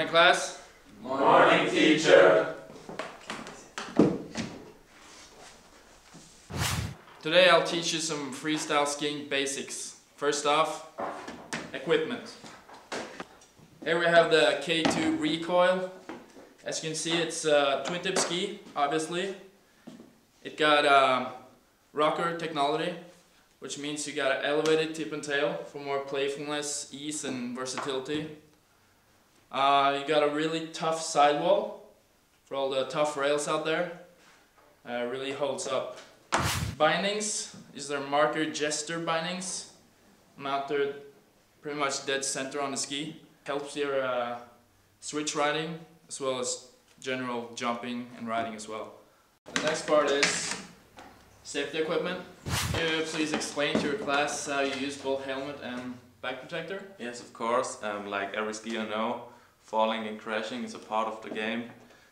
Morning, class. Morning, teacher. Today I'll teach you some freestyle skiing basics. First off, equipment. Here we have the K2 recoil. As you can see, it's a twin tip ski, obviously. It got rocker technology, which means you got an elevated tip and tail for more playfulness, ease and versatility. You got a really tough sidewall for all the tough rails out there. Really holds up. Bindings, these are marker jester bindings, mounted pretty much dead center on the ski. Helps your switch riding as well as general jumping and riding as well. The next part is safety equipment. Can you please explain to your class how you use both helmet and back protector? Yes, of course. Like every skier know, falling and crashing is a part of the game.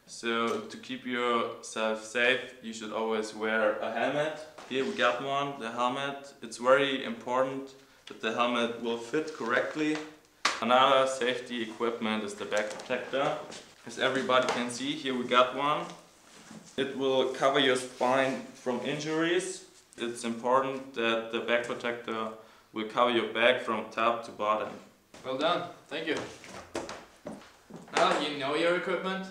So to keep yourself safe, you should always wear a helmet. Here we got one, the helmet. It's very important that the helmet will fit correctly. Another safety equipment is the back protector. As everybody can see, here we got one. It will cover your spine from injuries. It's important that the back protector will cover your back from top to bottom. Well done, thank you. Now that you know your equipment,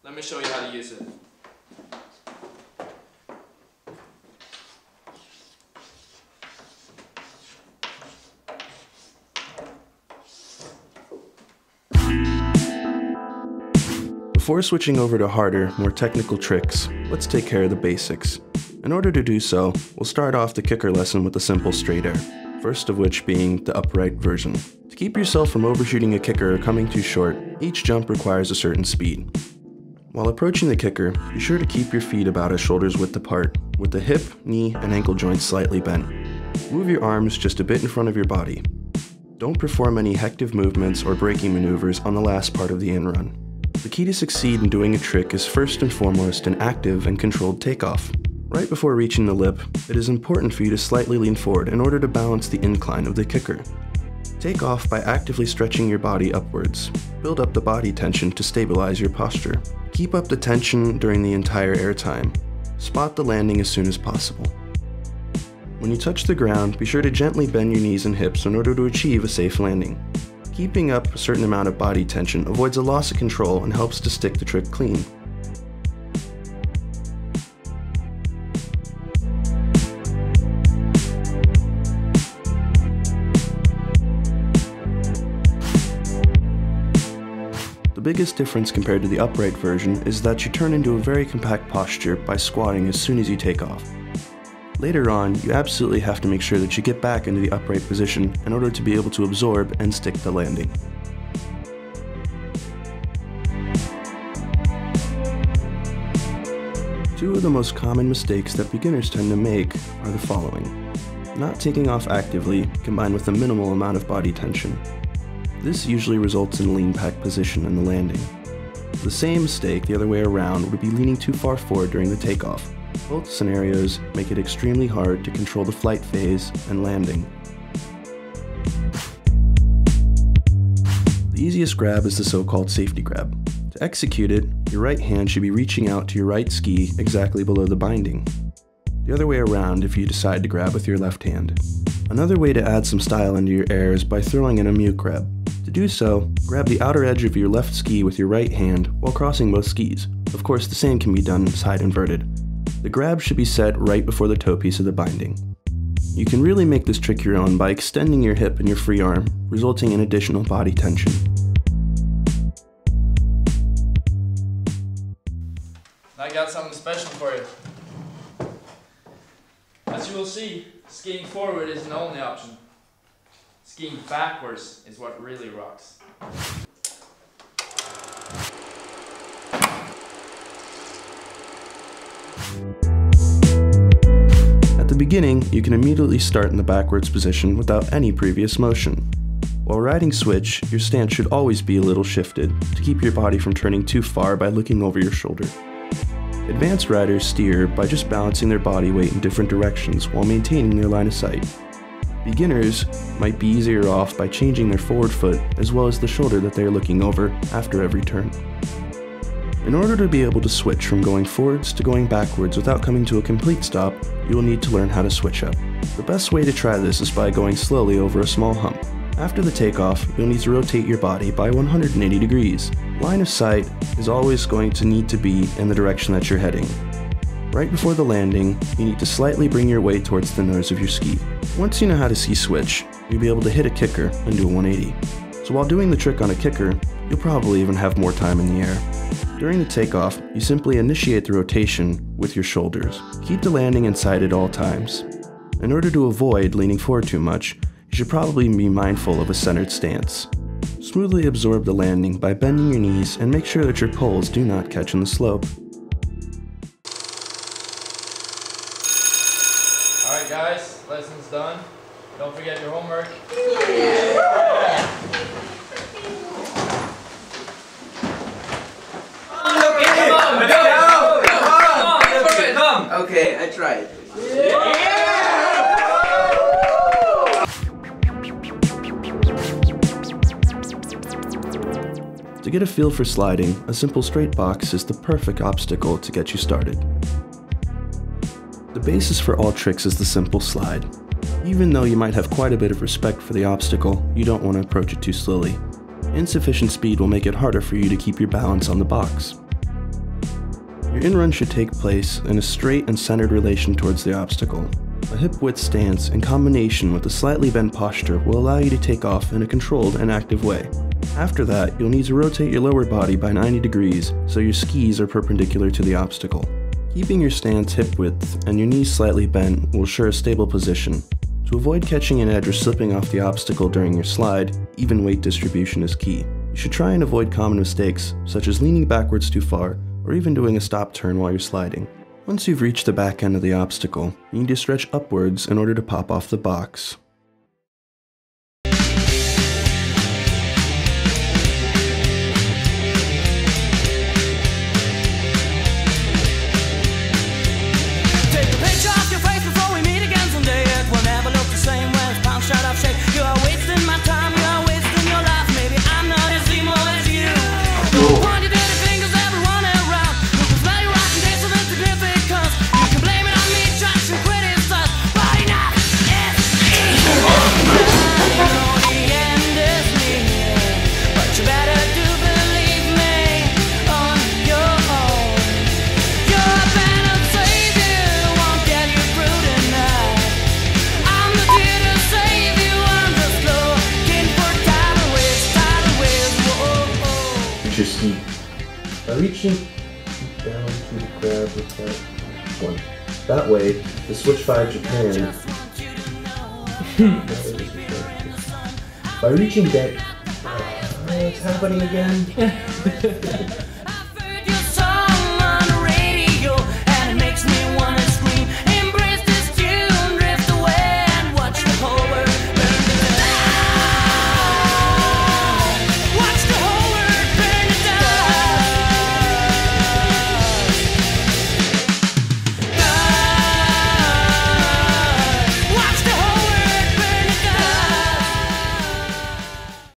let me show you how to use it. Before switching over to harder, more technical tricks, let's take care of the basics. In order to do so, we'll start off the kicker lesson with a simple straight air, first of which being the upright version. To keep yourself from overshooting a kicker or coming too short, each jump requires a certain speed. While approaching the kicker, be sure to keep your feet about a shoulder's width apart, with the hip, knee, and ankle joints slightly bent. Move your arms just a bit in front of your body. Don't perform any hectic movements or braking maneuvers on the last part of the in-run. The key to succeed in doing a trick is first and foremost an active and controlled takeoff. Right before reaching the lip, it is important for you to slightly lean forward in order to balance the incline of the kicker. Take off by actively stretching your body upwards. Build up the body tension to stabilize your posture. Keep up the tension during the entire air time. Spot the landing as soon as possible. When you touch the ground, be sure to gently bend your knees and hips in order to achieve a safe landing. Keeping up a certain amount of body tension avoids a loss of control and helps to stick the trick clean. The biggest difference compared to the upright version is that you turn into a very compact posture by squatting as soon as you take off. Later on, you absolutely have to make sure that you get back into the upright position in order to be able to absorb and stick the landing. Two of the most common mistakes that beginners tend to make are the following. Not taking off actively, combined with a minimal amount of body tension. This usually results in a lean back position in the landing. The same mistake the other way around would be leaning too far forward during the takeoff. Both scenarios make it extremely hard to control the flight phase and landing. The easiest grab is the so-called safety grab. To execute it, your right hand should be reaching out to your right ski exactly below the binding. The other way around if you decide to grab with your left hand. Another way to add some style into your air is by throwing in a mute grab. To do so, grab the outer edge of your left ski with your right hand while crossing both skis. Of course, the same can be done side inverted. The grab should be set right before the toe piece of the binding. You can really make this trick your own by extending your hip and your free arm, resulting in additional body tension. I got something special for you. As you will see, skiing forward isn't the only option. Skiing backwards is what really rocks. At the beginning, you can immediately start in the backwards position without any previous motion. While riding switch, your stance should always be a little shifted to keep your body from turning too far by looking over your shoulder. Advanced riders steer by just balancing their body weight in different directions while maintaining their line of sight. Beginners might be easier off by changing their forward foot as well as the shoulder that they are looking over after every turn. In order to be able to switch from going forwards to going backwards without coming to a complete stop, you will need to learn how to switch up. The best way to try this is by going slowly over a small hump. After the takeoff, you'll need to rotate your body by 180 degrees. Line of sight is always going to need to be in the direction that you're heading. Right before the landing, you need to slightly bring your weight towards the nose of your ski. Once you know how to ski switch, you'll be able to hit a kicker and do a 180. So while doing the trick on a kicker, you'll probably even have more time in the air. During the takeoff, you simply initiate the rotation with your shoulders. Keep the landing in sight at all times. In order to avoid leaning forward too much, you should probably be mindful of a centered stance. Smoothly absorb the landing by bending your knees and make sure that your poles do not catch in the slope. Alright guys, lesson's done. Don't forget your homework. Okay, I tried. To get a feel for sliding, a simple straight box is the perfect obstacle to get you started. The basis for all tricks is the simple slide. Even though you might have quite a bit of respect for the obstacle, you don't want to approach it too slowly. Insufficient speed will make it harder for you to keep your balance on the box. Your in-run should take place in a straight and centered relation towards the obstacle. A hip-width stance in combination with a slightly bent posture will allow you to take off in a controlled and active way. After that, you'll need to rotate your lower body by 90 degrees so your skis are perpendicular to the obstacle. Keeping your stance hip-width and your knees slightly bent will ensure a stable position. To avoid catching an edge or slipping off the obstacle during your slide, even weight distribution is key. You should try and avoid common mistakes, such as leaning backwards too far, or even doing a stop turn while you're sliding. Once you've reached the back end of the obstacle, you need to stretch upwards in order to pop off the box. Take a picture of your face before we meet again someday. It will never look the same when it's punched out of shape. You are wasting my time, you are wasting your life. Maybe I'm not as emo as you. Point your dirty fingers everyone around. Look as well you rock and dance with insignificance. You can blame it on me, try to criticize, but enough is enough. I know the end is near, but you better do believe me on your own. You're a better savior, won't get you through tonight. I'm not here to save you, I'm just looking for tidal waves, whoa. Reach your ski. By reaching down to the grab with that one. That way, the switch by Japan. By reaching back. It's happening again.